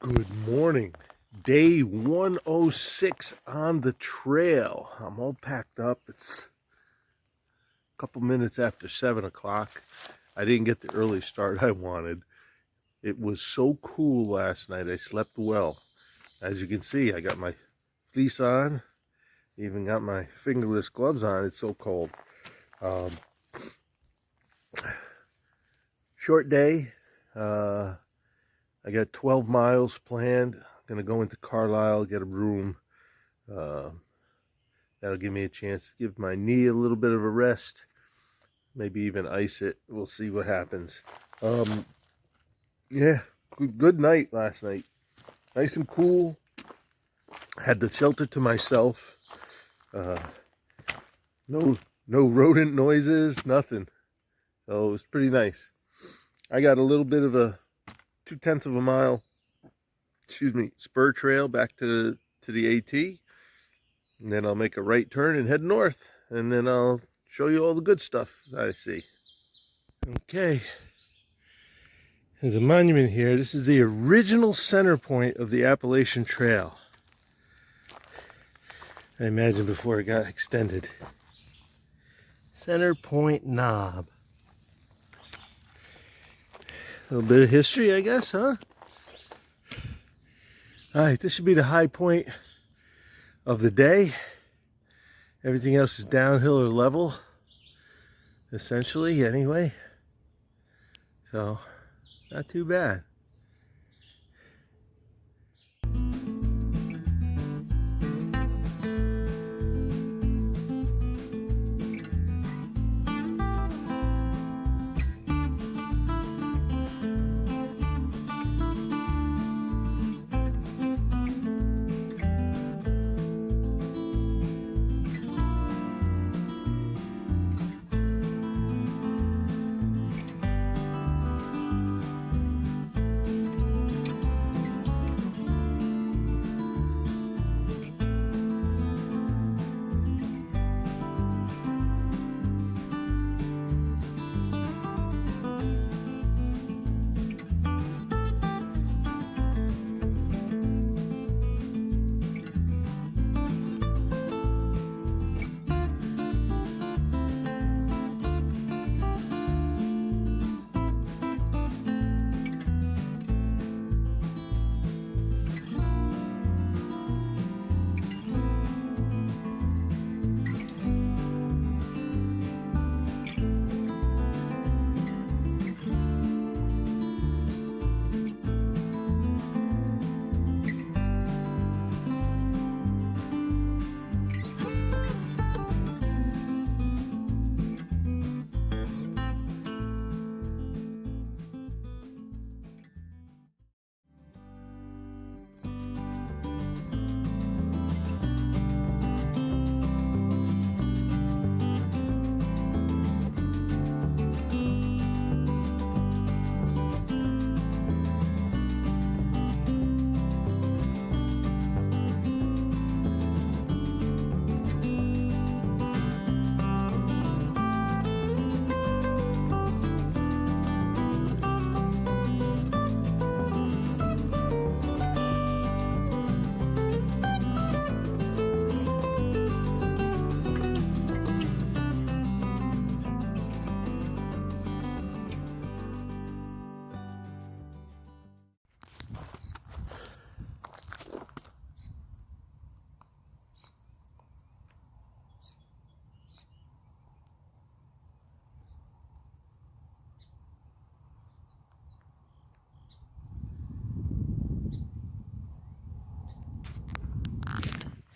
Good morning. Day 106 on the trail. I'm all packed up. It's a couple minutes after 7 o'clock. I didn't get the early start I wanted. It was so cool last night. I slept well. As you can see, I got my fleece on. Even got my fingerless gloves on. It's so cold. Short day. I got 12 miles planned. I'm going to go into Carlisle, get a room. That'll give me a chance to give my knee a little bit of a rest. Maybe even ice it. We'll see what happens. Yeah, good night last night. Nice and cool. Had the shelter to myself. No rodent noises, nothing. So it was pretty nice. I got a little bit of a 2/10 of a mile, spur trail back to the AT, and then I'll make a right turn and head north, and then I'll show you all the good stuff that I see. Okay, there's a monument here. This is the original center point of the Appalachian Trail. I imagine before it got extended. Center Point Knob. A little bit of history, I guess, huh? Alright, this should be the high point of the day. Everything else is downhill or level, essentially, anyway. So, not too bad.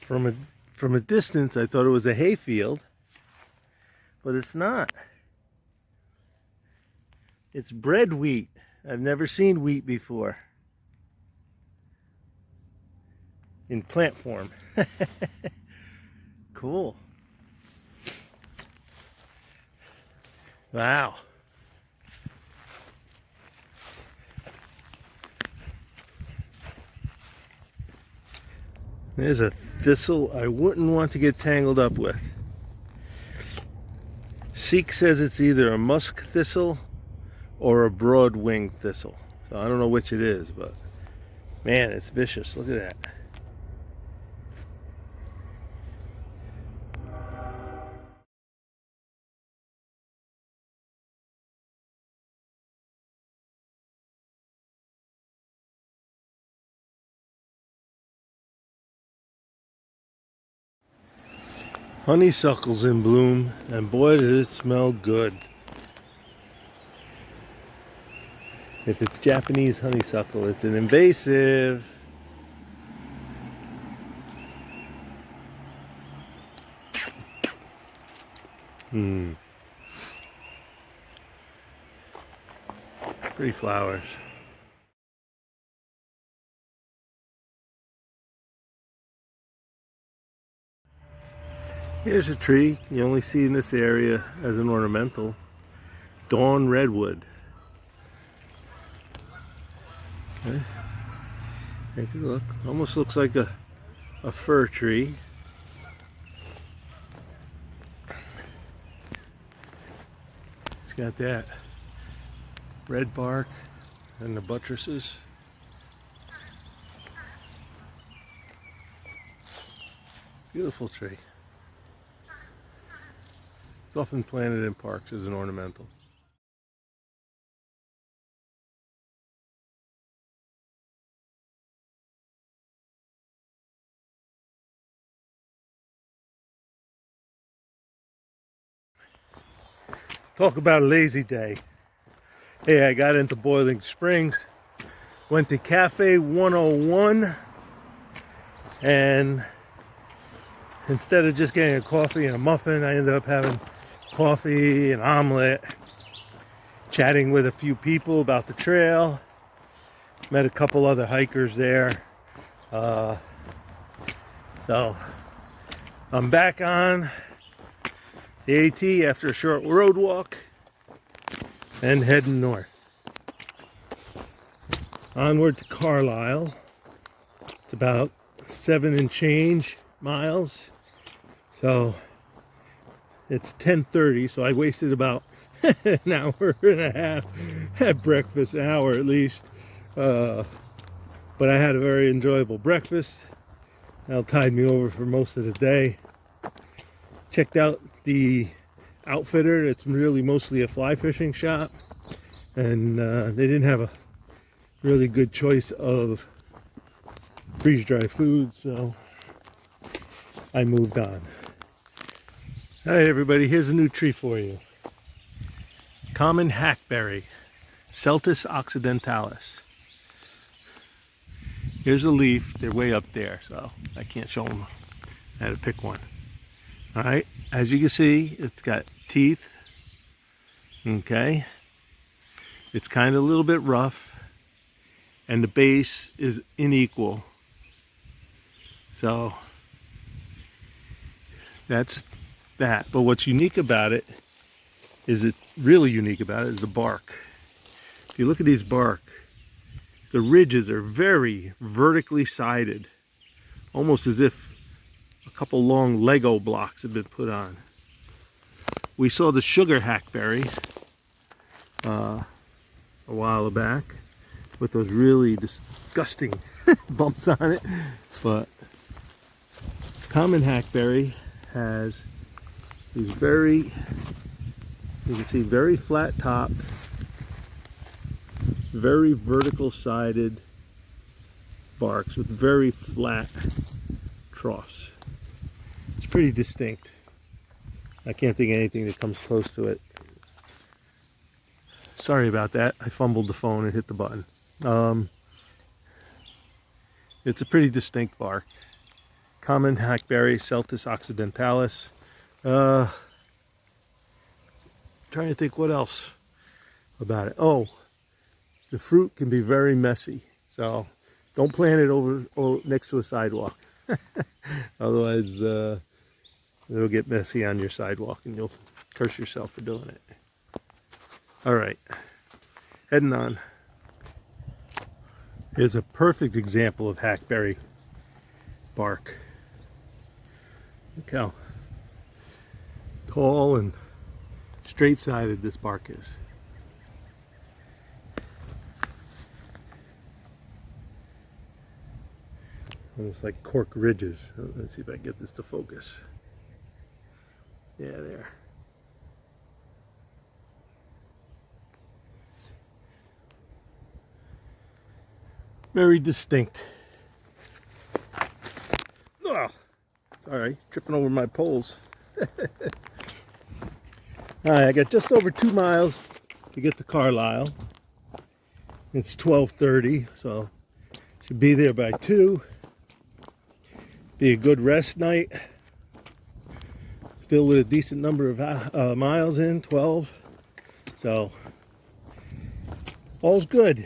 From a distance, I thought it was a hayfield, but it's not. It's bread wheat. I've never seen wheat before in plant form. Cool. Wow. There's a thistle I wouldn't want to get tangled up with. Seek says it's either a musk thistle or a broad-winged thistle. So I don't know which it is, but Man, it's vicious. Look at that. Honeysuckle's in bloom, and boy does it smell good. If it's Japanese honeysuckle, it's an invasive. Pretty flowers. Here's a tree you only see in this area as an ornamental. Dawn redwood. Okay. Take a look. Almost looks like a fir tree. It's got that red bark and the buttresses. Beautiful tree. It's often planted in parks as an ornamental. Talk about a lazy day. Hey, I got into Boiling Springs, went to Cafe 101, and instead of just getting a coffee and a muffin, I ended up having coffee, an omelet, chatting with a few people about the trail. Met a couple other hikers there. So I'm back on the AT after a short road walk and heading north. Onward to Carlisle. It's about 7 and change miles. So it's 10:30, so I wasted about an hour and a half at breakfast, an hour at least. But I had a very enjoyable breakfast. That tied me over for most of the day. Checked out the outfitter. It's really mostly a fly fishing shop, and they didn't have a really good choice of freeze-dried food, so I moved on. All right, everybody, here's a new tree for you. Common hackberry, Celtis occidentalis. Here's a leaf. They're way up there, so I can't show them. I had to pick one. All right, as you can see, it's got teeth. Okay, it's kind of a little bit rough, and the base is unequal. So that's that. But what's unique about it is the bark. If you look at these bark, the ridges are very vertically sided, almost as if a couple long Lego blocks have been put on. We saw the sugar hackberry a while back with those really disgusting bumps on it, but common hackberry has these very, you can see, very flat top, very vertical sided barks with very flat troughs. It's pretty distinct. I can't think of anything that comes close to it. Sorry about that. I fumbled the phone and hit the button. It's a pretty distinct bark. Common hackberry, Celtis occidentalis. Trying to think what else about it. Oh, the fruit can be very messy, so don't plant it over next to a sidewalk. Otherwise, it'll get messy on your sidewalk and you'll curse yourself for doing it. All right, heading on. Here's a perfect example of hackberry bark. Look how tall and straight-sided this bark is. Almost like cork ridges. Let's see if I can get this to focus. Yeah, there. Very distinct. Oh, sorry, tripping over my poles. Alright, I got just over 2 miles to get to Carlisle. It's 12:30, so should be there by 2. Be a good rest night. Still with a decent number of miles in, 12. So, all's good.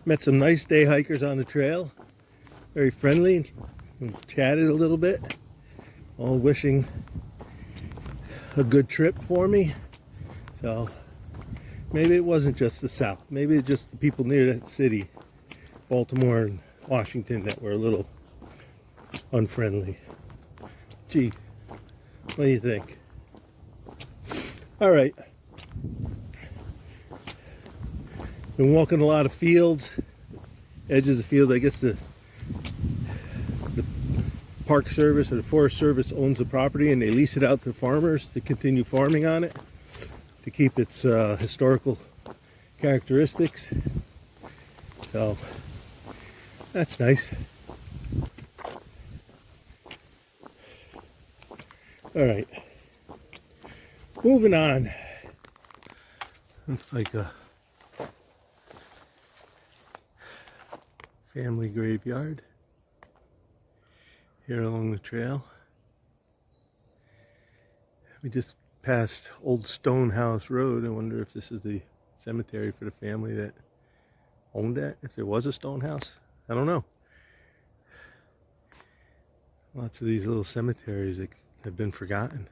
Met some nice day hikers on the trail. Very friendly. Chatted a little bit. All wishing a good trip for me. So, maybe it wasn't just the South. Maybe it's just the people near that city, Baltimore and Washington, that were a little unfriendly. Gee, what do you think? All right. Been walking a lot of fields, edges of fields. I guess the Park Service or the Forest Service owns the property and they lease it out to farmers to continue farming on it to keep its historical characteristics. So that's nice. All right, moving on. Looks like a family graveyard here along the trail. We just passed Old Stonehouse Road. I wonder if this is the cemetery for the family that owned that, if there was a stone house. I don't know. Lots of these little cemeteries that have been forgotten.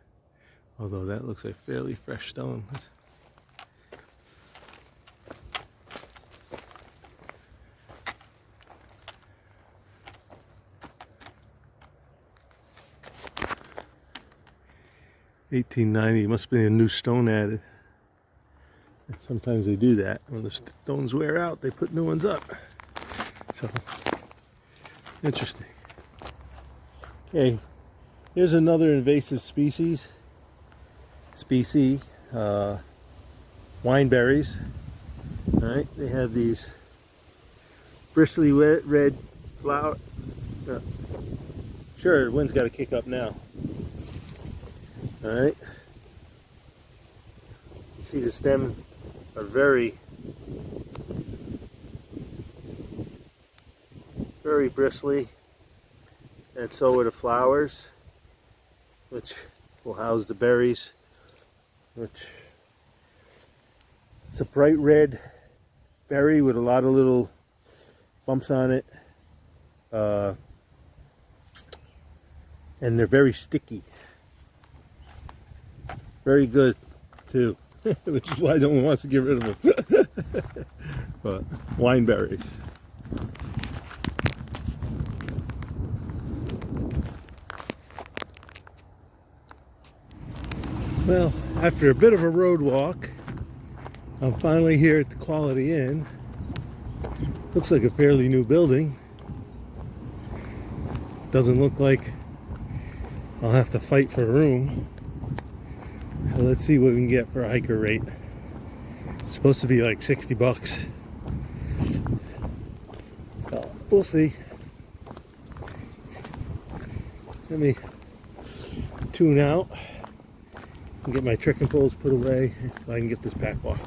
Although that looks like fairly fresh stone. 1890, must be a new stone added. Sometimes they do that. When the stones wear out, they put new ones up. So, interesting. Okay, here's another invasive species. Wineberries. Alright, they have these bristly red flower. Sure, the wind's got to kick up now. Alright. You see the stem are very bristly, and so are the flowers, which will house the berries, which it's a bright red berry with a lot of little bumps on it, and they're very sticky. Very good too, which is why no one wants to get rid of them. But wineberries. Well, after a bit of a road walk, I'm finally here at the Quality Inn. Looks like a fairly new building. Doesn't look like I'll have to fight for a room. So let's see what we can get for a hiker rate. It's supposed to be like 60 bucks. So we'll see. Let me tune out and get my trekking poles put away so I can get this pack off.